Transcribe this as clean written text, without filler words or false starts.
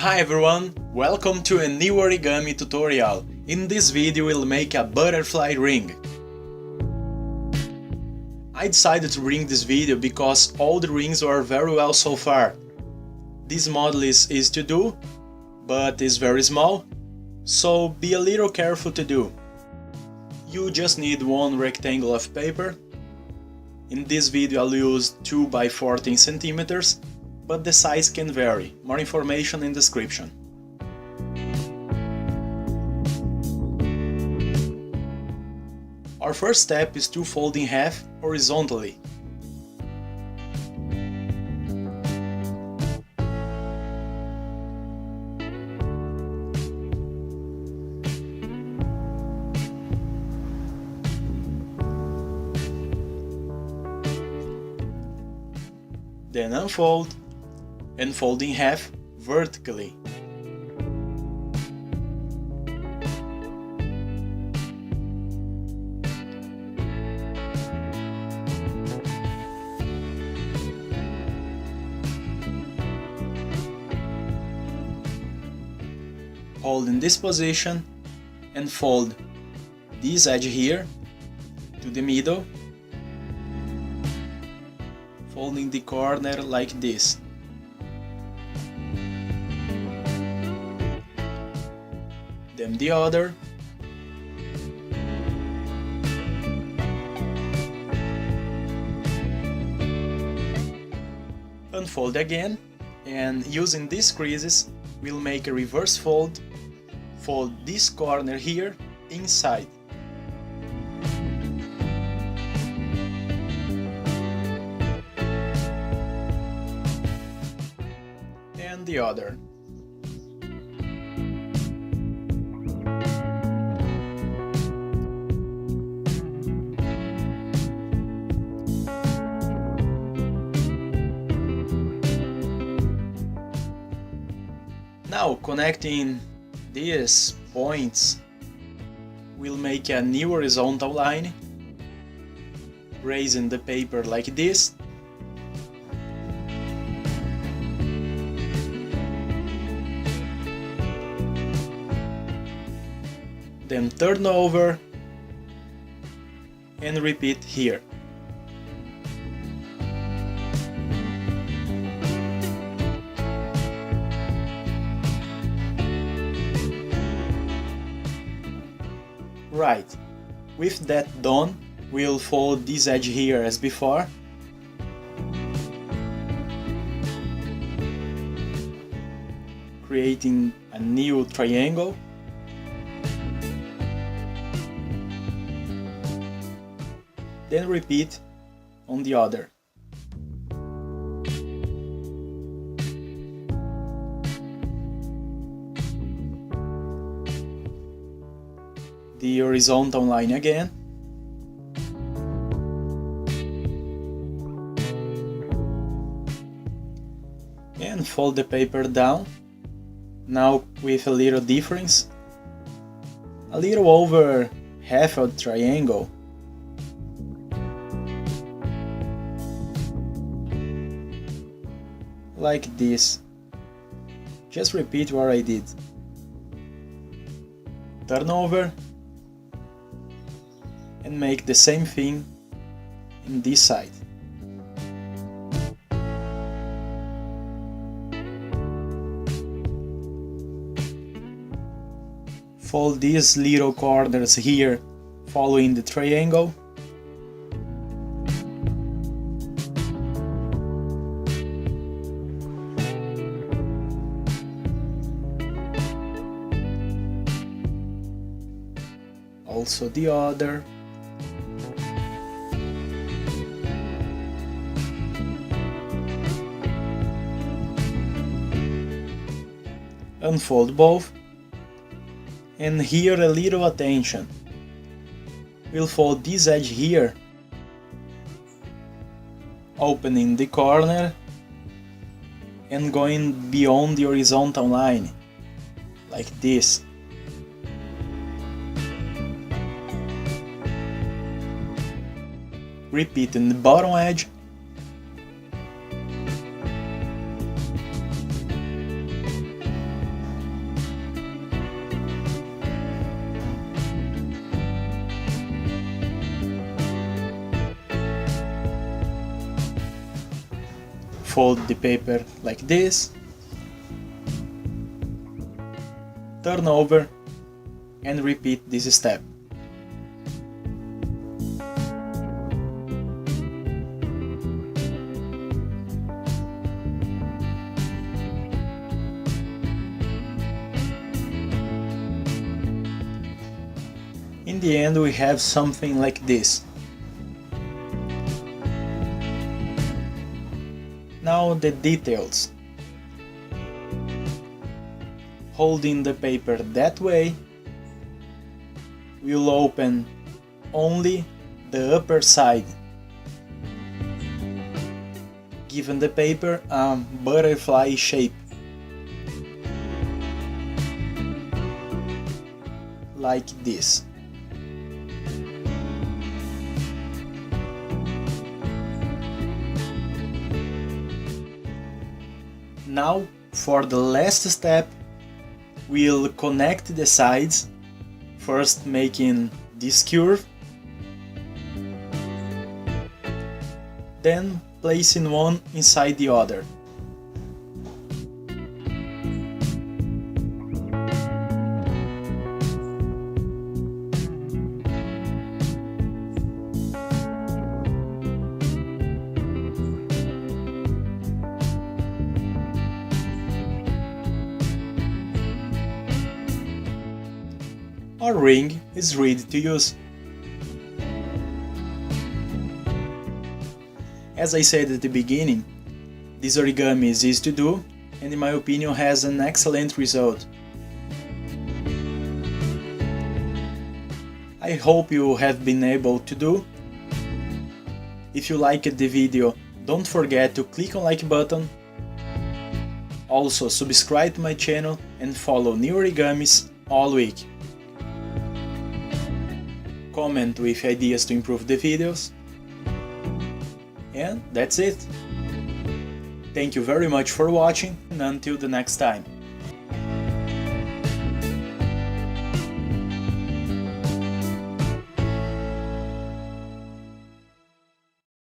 Hi everyone, welcome to a new origami tutorial. In this video we'll make a butterfly ring. I decided to bring this video because all the rings are very well so far. This model is easy to do, but is very small, so be a little careful to do. You just need one rectangle of paper. In this video I'll use 2 by 14 centimeters. But the size can vary. More information in description. Our first step is to fold in half horizontally. Then unfold and fold in half vertically. Hold in this position and fold this edge here to the middle, folding the corner like this. Then the other. Unfold again, and using these creases we'll make a reverse fold. Fold this corner here inside. And the other. Now, connecting these points, we'll make a new horizontal line, raising the paper like this. Then turn over and repeat here. Right, with that done, we'll fold this edge here as before. Creating a new triangle. Then repeat on the other. The horizontal line again. And fold the paper down. Now with a little difference. A little over half a triangle. Like this. Just repeat what I did. Turn over and make the same thing in this side. Fold these little corners here following the triangle. Also the other. Unfold both, and here a little attention. We'll fold this edge here, opening the corner and going beyond the horizontal line, like this. Repeating the bottom edge. fold the paper like this, turn over and repeat this step. In the end we have something like this. Now the details. Holding the paper that way, we'll open only the upper side, giving the paper a butterfly shape, like this. Now, for the last step, we'll connect the sides, first making this curve, then placing one inside the other. Our ring is ready to use. As I said at the beginning, this origami is easy to do and in my opinion has an excellent result. I hope you have been able to do. If you liked the video, don't forget to click on like button. Also subscribe to my channel and follow new origamis all week. Comment with ideas to improve the videos. And that's it. Thank you very much for watching and until the next time.